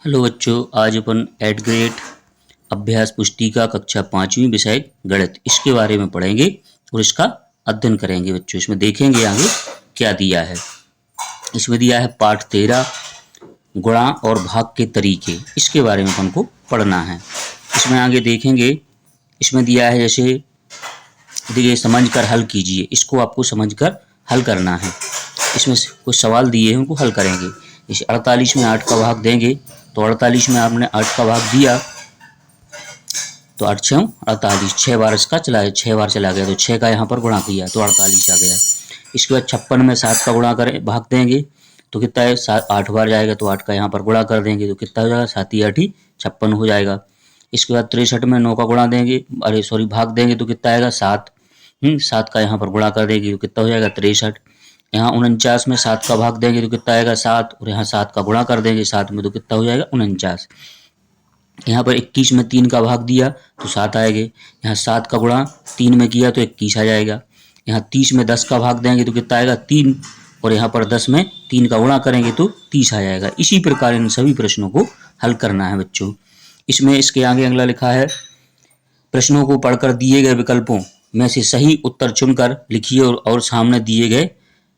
Hello बच्चों, आज अपन eight grade अभ्यास पुस्तिका कक्षा 5वीं विषय गणित इसके बारे में पढ़ेंगे और इसका अध्ययन करेंगे। बच्चों इसमें देखेंगे आगे क्या दिया है। इसमें दिया है पाठ 13 गुणा और भाग के तरीके, इसके बारे में अपन को पढ़ना है। इसमें आगे देखेंगे, इसमें दिया है जैसे देखिए समझकर हल कीजिए, इसको आपको समझकर हल करना है। इसमें कुछ सवाल दिए हैं उनको हल करेंगे। इस 48 में 8 का भाग देंगे तो 48 में आपने 8 का भाग दिया तो 8 6 48, 6 बार इसका चला है, 6 बार चला गया तो 6 का यहाँ पर गुणा किया तो 48 आ गया। इसके बाद 56 में 7 का गुणा करें भाग देंगे तो कितना है 8 बार जाएगा तो 8 का यहाँ पर गुणा कर देंगे तो कितना हो जाएगा 7 8 56 हो जाएगा। इसके बाद 63 में 9 का गुणा देंगे भाग देंगे तो कितना आएगा 7 7 का यहाँ पर गुणा कर देंगे तो कितना हो जाएगा 63। यहाँ 49 में 7 का भाग देंगे तो कितना आएगा 7 और यहाँ 7 का गुणा कर देंगे 7 में तो कितना हो जाएगा 49। यहाँ पर 21 में 3 का भाग दिया तो 7 आएंगे। यहाँ 7 का गुणा 3 में किया तो 21 आ जाएगा। यहाँ 30 में 10 का भाग देंगे तो कितना आएगा 3 और यहाँ पर 10 में 3 का गुणा करेंगे तो 30 आ जाएगा। इसी प्रकार इन सभी प्रश्नों को हल करना है बच्चों। इसमें इसके आगे अगला लिखा है, प्रश्नों को पढ़कर दिए गए विकल्पों में से सही उत्तर चुनकर लिखिए और सामने दिए गए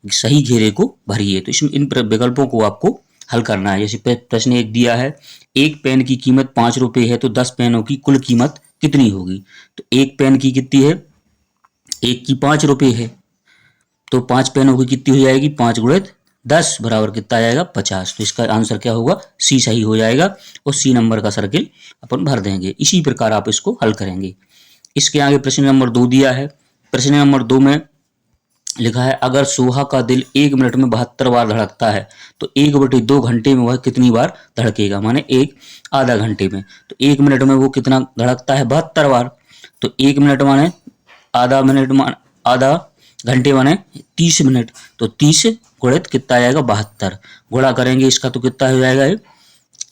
सही घेरे को भरिए। तो इसमें इन विकल्पों को आपको हल करना है। जैसे प्रश्न एक दिया है, एक पेन की कीमत 5 रुपए है तो 10 पेनों की कुल कीमत कितनी होगी। तो एक पेन की कितनी है, एक की 5 रुपए है तो 5 पेनों की कितनी हो जाएगी 5 गुणित 10 बराबर कितना आएगा 50। तो इसका आंसर क्या होगा सी सही हो जाएगा और सी नंबर का सर्किल अपन भर देंगे। इसी प्रकार आप इसको हल करेंगे। इसके आगे प्रश्न नंबर 2 दिया है। प्रश्न नंबर 2 में लिखा है, अगर सोहा का दिल 1 मिनट में 72 बार धड़कता है तो 1/2 घंटे में वह कितनी बार धड़केगा, माने एक आधा घंटे में। तो 1 मिनट में वो कितना धड़कता है 72 बार। तो 1 मिनट माने आधा घंटे माने 30 मिनट तो 30 गुणित कितना आएगा 72 गुणा करेंगे इसका तो कितना हो जाएगा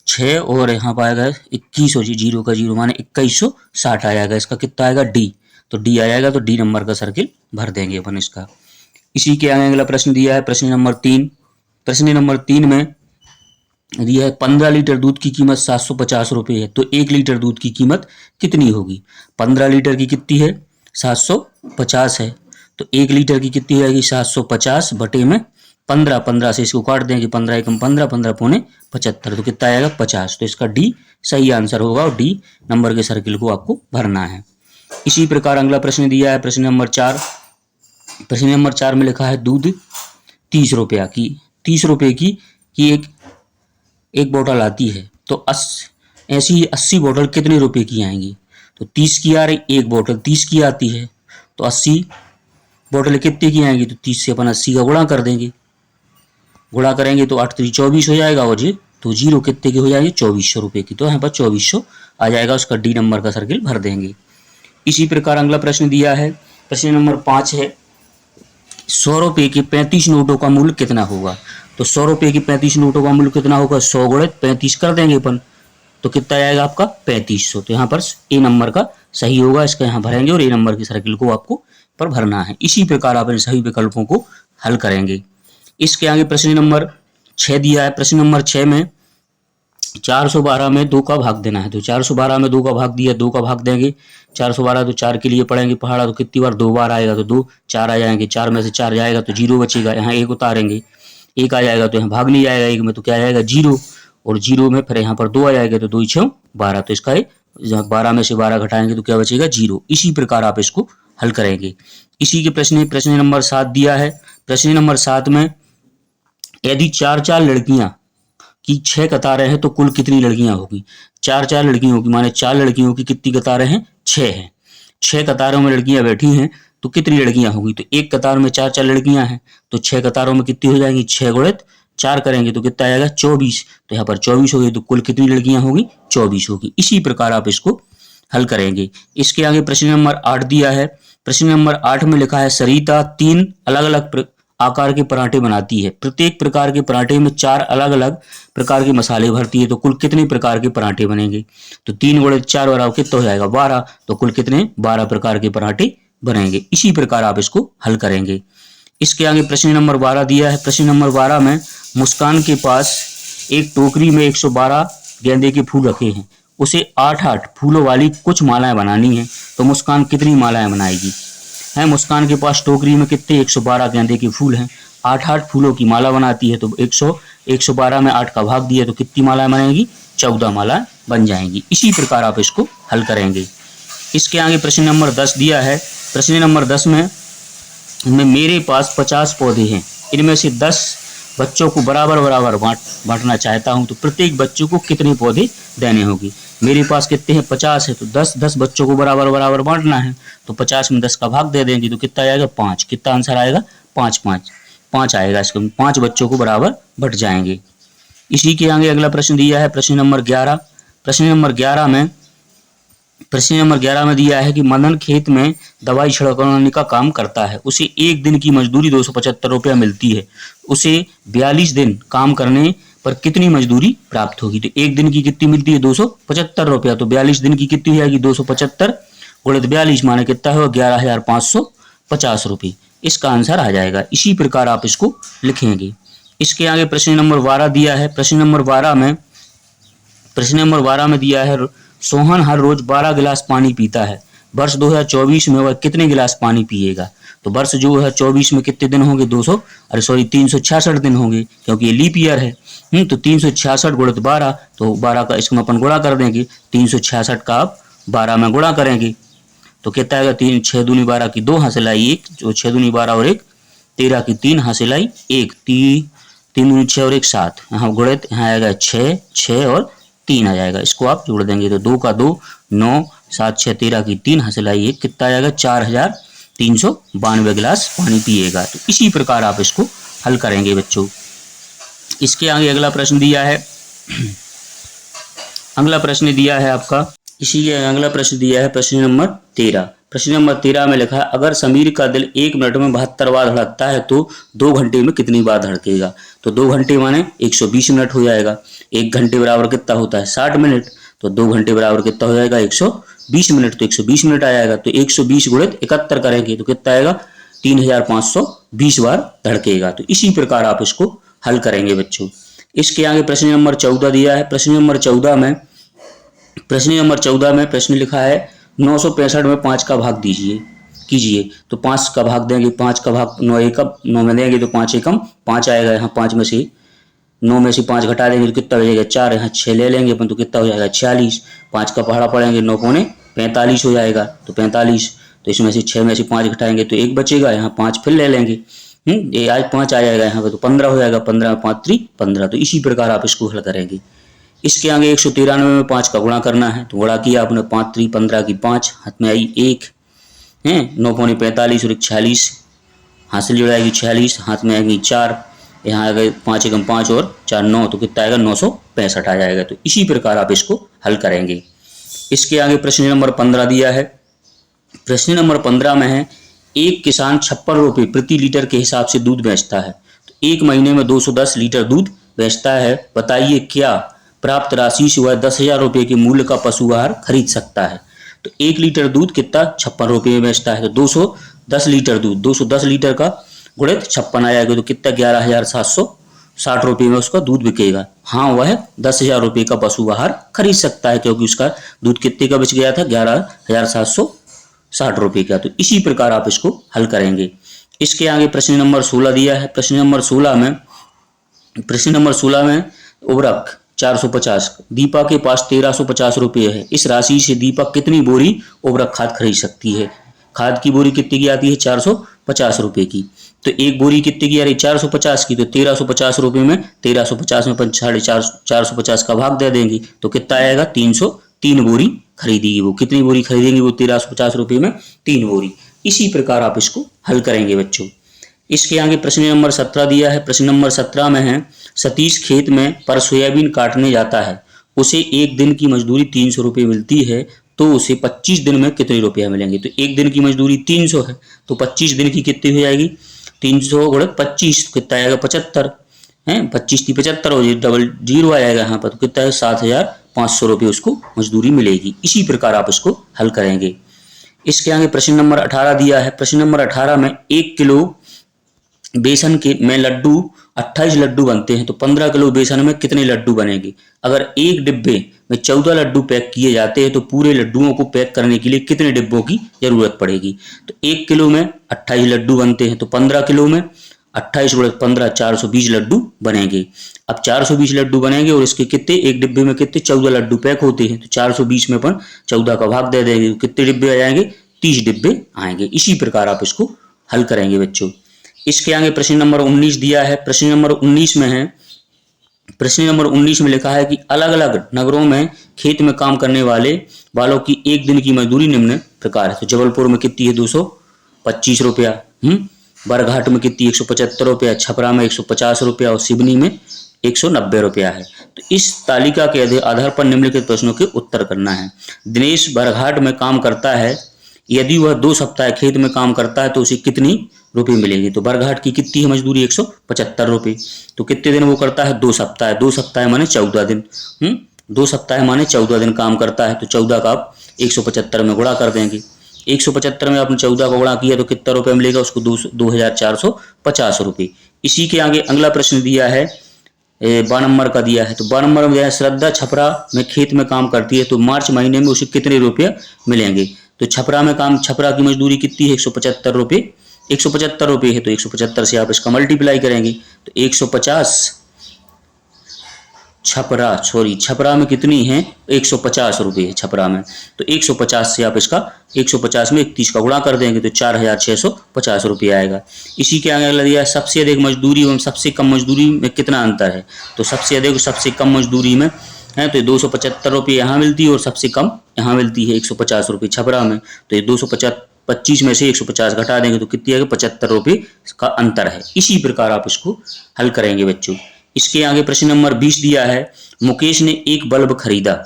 6 और यहाँ पाएगा 21 हो जीरो का जीरो माने 2160 आ जाएगा। इसका कितना आएगा डी, तो डी आ जाएगा तो डी नंबर का सर्किल भर देंगे अपन इसका। इसी के आगे अगला प्रश्न दिया है प्रश्न नंबर 3। प्रश्न नंबर 3 में दिया है 15 लीटर दूध की कीमत 750 रुपए है तो 1 लीटर दूध की कीमत कितनी होगी। 15 लीटर की कितनी है 750 है तो 1 लीटर की कितनी आएगी 750 बटे में 15 से इसको काट देंगे 15 एकम 15 15 पौने 75 तो कितना आएगा 50। तो इसका डी सही आंसर होगा और डी नंबर के सर्किल को आपको भरना है। इसी प्रकार अगला प्रश्न दिया है प्रश्न नंबर 4। प्रश्न नंबर 4 में लिखा है, दूध 30 रुपया की 30 रुपए की एक बोतल आती है तो ऐसी 80 बोतल कितने रुपए की आएंगी। तो 30 की आ रही, एक बोतल 30 की आती है तो 80 बोतल कितने की आएंगी। तो 30 से अपन 80 का गुणा कर देंगे, गुणा करेंगे तो 8 3 24 हो जाएगा और तो जीरो कितने की हो जाएगी 2400 रुपए की। तो यहाँ पर 2400 आ जाएगा, उसका डी नंबर का सर्किल भर देंगे। इसी प्रकार अगला प्रश्न दिया है प्रश्न नंबर 5 है, 100 रुपए के 35 नोटों का मूल्य कितना होगा। तो 100 रुपए के 35 नोटों का मूल्य कितना होगा 100 गुणित 35 कर देंगे अपन तो कितना आएगा आपका 3500। तो यहाँ पर ए नंबर का सही होगा, इसका यहाँ भरेंगे और ए नंबर की सर्किल को आपको पर भरना है। इसी प्रकार आप इन सभी विकल्पों को हल करेंगे। इसके आगे प्रश्न नंबर 6 दिया है। प्रश्न नंबर 6 में 412 में 2 का भाग देना है। तो 412 में 2 का भाग दिया, 2 का भाग देंगे 412 तो 4 के लिए पढ़ेंगे पहाड़ा तो कितनी बार 2 बार आएगा तो 2 4 आ जाएंगे, 4 में से 4 जाएगा तो 0 बचेगा। यहाँ 1 उतारेंगे, 1 आ जाएगा तो यहाँ भाग नहीं आएगा, 1 में तो क्या आएगा 0 और 0 में फिर यहाँ पर 2 आ जाएगा तो 2 6 12 तो इसका 12 में से 12 घटाएंगे तो क्या बचेगा 0। इसी प्रकार आप इसको हल करेंगे। इसी के प्रश्न नंबर 7 दिया है। प्रश्न नंबर 7 में यदि 4 लड़कियां की 6 कतारें हैं तो कुल कितनी लड़कियां होगी। 4 लड़कियों की माने 4 लड़कियों की कितनी कतारें हैं 6 हैं। 6 कतारों में लड़कियां बैठी हैं तो कितनी लड़कियां होगी। तो एक कतार में 4 लड़कियां हैं तो 6 कतारों में कितनी हो जाएंगी 6 गुणित 4 करेंगे तो कितना आएगा 24। तो यहाँ पर 24 होगी तो कुल कितनी लड़कियां होगी 24 होगी। इसी प्रकार आप इसको हल करेंगे। इसके आगे प्रश्न नंबर 8 दिया है। प्रश्न नंबर 8 में लिखा है, सरिता 3 अलग अलग आकार के पराठे बनाती है, प्रत्येक प्रकार के पराठे में 4 अलग अलग प्रकार के मसाले भरती है तो कुल कितने प्रकार के पराठे बनेंगे। तो 3 गुणित 4 बराबर कितना हो जाएगा 12 तो कुल कितने 12 प्रकार के पराठे बनेंगे। इसी प्रकार आप इसको हल करेंगे। इसके आगे प्रश्न नंबर 12 दिया है। प्रश्न नंबर 12 में मुस्कान के पास एक टोकरी में 112 गेंदे के फूल रखे हैं, उसे 8-8 फूलों वाली कुछ मालाएं बनानी है, तो मुस्कान कितनी मालाएं बनाएगी? है मुस्कान के पास टोकरी में कितने 112 गेंदे के फूल हैं, 8-8 फूलों की माला बनाती है, तो 112 में 8 का भाग दिया तो कितनी मालाएं बनेगी? 14 मालाएं बन जाएंगी। इसी प्रकार आप इसको हल करेंगे। इसके आगे प्रश्न नंबर 10 दिया है। प्रश्न नंबर 10 में मेरे पास 50 पौधे हैं, इनमें से 10 बच्चों को बराबर बराबर बांटना चाहता हूं, तो प्रत्येक बच्चों को कितने पौधे देने होंगे? मेरे पास कितने हैं? 50 है, तो 10 बच्चों को बराबर बराबर बांटना है, तो 50 में 10 का भाग दे देंगे तो कितना आएगा? 5। कितना आंसर आएगा? 5 आएगा। इसको 5 बच्चों को बराबर बट जाएंगे। इसी के आगे अगला प्रश्न दिया है प्रश्न नंबर 11। प्रश्न नंबर 11 में दिया है कि मदन खेत में दवाई छिड़काने का काम करता है, उसे एक दिन की मजदूरी 275 रुपया मिलती है, उसे 42 दिन काम करने पर कितनी मजदूरी प्राप्त होगी? तो एक दिन की कितनी मिलती है? 275 रुपया, तो 42 दिन की कितनी हो जाएगी? 275 गुणित 42 माने कितना होगा? 11,550 रुपये। इसका आंसर आ जाएगा। इसी प्रकार आप इसको लिखेंगे। इसके आगे प्रश्न नंबर 12 दिया है। प्रश्न नंबर 12 में दिया है सोहन हर रोज 12 गिलास पानी पीता है, वर्ष 2024 में वह कितने गिलास पानी पिएगा? तो वर्ष जो है 24 में कितने दिन होंगे? 366 दिन होंगे, क्योंकि ये लीप ईयर है। तो 366 गुणित 12, तो 12 का इसमें अपन गुणा कर देंगे, 366 का आप 12 में गुणा करेंगे तो कितना आएगा? 3 6 दूनी 12 की 2 हासिल आई 1, जो 6 दूनी 12 और 1 13 की 3 हासिल आई 1, 3 दूनी 6 और 1 7, यहाँ गुणित यहाँ आएगा 6 और 3 आ जाएगा। इसको आप जोड़ देंगे तो 2 का 2 9 7 6 13 की 3 हासिल आई 1, कितना आएगा? 4,392 गिलास पानी पिएगा। तो इसी प्रकार आप इसको हल करेंगे बच्चों। इसके आगे अगला प्रश्न दिया है। अगला प्रश्न दिया है आपका, इसी के अगला प्रश्न दिया है प्रश्न नंबर 13। प्रश्न नंबर 13 में लिखा है अगर समीर का दिल 1 मिनट में 72 बार धड़कता है तो 2 घंटे में कितनी बार धड़केगा? तो 2 घंटे माने 120 मिनट हो जाएगा। 1 घंटे बराबर कितना होता है? 60 मिनट। तो 2 घंटे बराबर कितना हो जाएगा? 120 मिनट। तो 120 मिनट आ जाएगा। तो 120 गुणित 71 करेंगे तो कितना आएगा? 3,520 बार धड़केगा। तो इसी प्रकार आप इसको हल करेंगे बच्चों। इसके आगे प्रश्न नंबर 14 दिया है। प्रश्न नंबर 14 में प्रश्न लिखा है 965 में 5 का भाग कीजिए। तो 5 का भाग देंगे, 5 का भाग 9 में देंगे तो 5 एकम 5 आएगा। यहाँ 5 में से 9 में से 5 घटा देंगे तो कितना बचेगा? 4। यहाँ 6 ले लेंगे अपन तो कितना हो जाएगा? 46। 5 का पहाड़ा पड़ेंगे 9 पौने 45 हो जाएगा। तो 45, तो इसमें से 6 में से 5 घटाएंगे तो 1 बचेगा। यहाँ 5 फिर ले लेंगे, ये आज 5 आ जाएगा यहाँ पे, तो 15 हो जाएगा। 15 में 5 3 15। तो इसी प्रकार आप इसको हल करेंगे। इसके आगे 193 में 5 का गुणा करना है, तो गुणा किया आपने 5 3 15 की 5, हाथ में आई 1 है, 9 पौने 45 और 46 हासिल जो आएगी 46, हाथ में आएगी 4, यहाँ आ गए 5 एकम 5 और 4 9, तो कितना आएगा? 965 आ जाएगा। तो इसी प्रकार आप इसको हल करेंगे। इसके आगे प्रश्न नंबर 15 दिया है। प्रश्न नंबर 15 में है एक किसान 56 रुपये प्रति लीटर के हिसाब से दूध बेचता है, तो एक महीने में 210 लीटर दूध बेचता है। बताइए क्या प्राप्त राशि से वह 10,000 रुपये के मूल्य का पशु आहार खरीद सकता है? तो 1 लीटर दूध कितना? 56 रुपये में बेचता है। तो 210 लीटर दूध, 210 लीटर का गुणित 56 आएगा तो कितना? 11,760 रुपये में उसका दूध बिकेगा। हाँ, वह 10,000 रुपये का पशु आहार खरीद सकता है, क्योंकि उसका दूध कितने का बच गया था? 11,760 रुपये का। तो इसी प्रकार आप इसको हल करेंगे। इसके आगे प्रश्न नंबर 16 दिया है। प्रश्न नंबर 16 में उर्वरक 450, दीपा के पास 1350 रुपये है। इस राशि से दीपा कितनी बोरी उर्वरक खाद खरीद सकती है? खाद की बोरी कितने की आती है? 450 रुपये की। तो एक बोरी कितने की आ रही? 450 की। तो 1350 रुपये में 1350 में 450 का भाग दे देंगे तो कितना आएगा? 303 बोरी खरीदेगी। वो कितनी बोरी खरीदेंगी? वो 1350 रुपये में 3 बोरी। इसी प्रकार आप इसको हल करेंगे बच्चों। इसके आगे प्रश्न नंबर 17 दिया है। प्रश्न नंबर 17 में है सतीश खेत में पर सोयाबीन काटने जाता है, उसे एक दिन की मजदूरी 300 रुपये मिलती है, तो उसे 25 दिन में कितने रुपया मिलेंगे? तो एक दिन की मजदूरी 300 है, तो 25 दिन की कितनी हो जाएगी? 300 गुणित 25 कितना आएगा? 75 है। 25 की 75 हो जाएगी, डबल जीरो आ जाएगा यहाँ पर, तो कितना है? 7,500 रुपये उसको मजदूरी मिलेगी। इसी प्रकार आप इसको हल करेंगे। इसके आगे प्रश्न नंबर 18 दिया है। प्रश्न नंबर 18 में 1 किलो बेसन के में लड्डू 28 लड्डू बनते हैं तो 15 किलो बेसन में कितने लड्डू बनेंगे। अगर एक डिब्बे में 14 लड्डू पैक किए जाते हैं तो पूरे लड्डुओं को पैक करने के लिए कितने डिब्बों की जरूरत पड़ेगी। तो 1 किलो में 28 लड्डू बनते हैं तो 15 किलो में 28 × 15 420 लड्डू बनेंगे। अब 420 लड्डू बनेंगे और इसके कितने, एक डिब्बे में कितने 14 लड्डू पैक होते हैं तो 420 में अपन 14 का भाग दे देंगे तो कितने डिब्बे आ जाएंगे, 30 डिब्बे आएंगे। इसी प्रकार आप इसको हल करेंगे बच्चों। इसके आगे प्रश्न नंबर 19 दिया है। प्रश्न नंबर 19 में है, प्रश्न नंबर 19 में लिखा है कि अलग अलग नगरों में खेत में काम करने वालों की एक दिन की मजदूरी निम्न प्रकार है। तो जबलपुर में कितनी है, 225 रुपया, बरघाट में कितनी 175 रुपया, छपरा में 150 रुपया और सिवनी में 190 रुपया है। तो इस तालिका के आधार पर निम्नलिखित प्रश्नों के उत्तर करना है। दिनेश बरघाट में काम करता है, यदि वह 2 सप्ताह खेत में काम करता है तो उसे कितनी रुपये मिलेगी। तो बरघाट की कितनी है मजदूरी, 175 रुपये। तो कितने दिन वो करता है, 2 सप्ताह। 2 सप्ताह माने 14 दिन। 2 सप्ताह माने 14 दिन काम करता है तो 14 का आप 175 में गुणा कर देंगे। 175 में आपने 14 का गुणा किया तो कितना रुपये मिलेगा उसको, 2450 रुपये। इसी के आगे अगला प्रश्न दिया है, 12 नंबर का दिया है। तो 12 नंबर में दिया है, श्रद्धा छपरा में खेत में काम करती है तो मार्च महीने में उसे कितने रुपये मिलेंगे। तो छपरा की मजदूरी कितनी है, 175 रुपये। 175 रुपये है तो 175 से आप इसका मल्टीप्लाई करेंगे तो 150 छपरा में कितनी है, 150 रुपये है छपरा में। तो 150 से आप इसका 150 में 31 का गुणा कर देंगे तो 4650 रुपये आएगा। इसी के आगे अगला दिया है, सबसे अधिक मजदूरी एवं सबसे कम मजदूरी में कितना अंतर है। तो सबसे अधिक सबसे कम मजदूरी में है तो 275 रुपये यहाँ मिलती है और सबसे कम यहाँ मिलती है 150 रुपये छपरा में। तो ये 225 में से 150 घटा देंगे तो कितनी आएगी, 75 रुपये का अंतर है। इसी प्रकार आप इसको हल करेंगे बच्चों। इसके आगे प्रश्न नंबर 20 दिया है, मुकेश ने एक बल्ब खरीदा,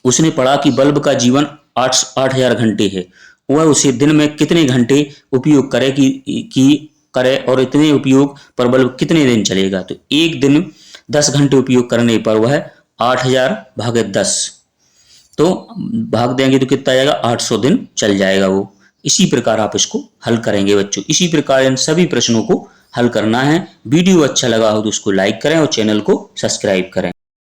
उसने पढ़ा कि बल्ब का जीवन 8000 घंटे है, वह उसे दिन में कितने घंटे उपयोग करे और इतने उपयोग पर बल्ब कितने दिन चलेगा। तो एक दिन 10 घंटे उपयोग करने पर वह 8000 भागे 10 तो भाग देंगे तो कितना आएगा, 800 दिन चल जाएगा वो। इसी प्रकार आप इसको हल करेंगे बच्चों। इसी प्रकार इन सभी प्रश्नों को हल करना है। वीडियो अच्छा लगा हो तो उसको लाइक करें और चैनल को सब्सक्राइब करें।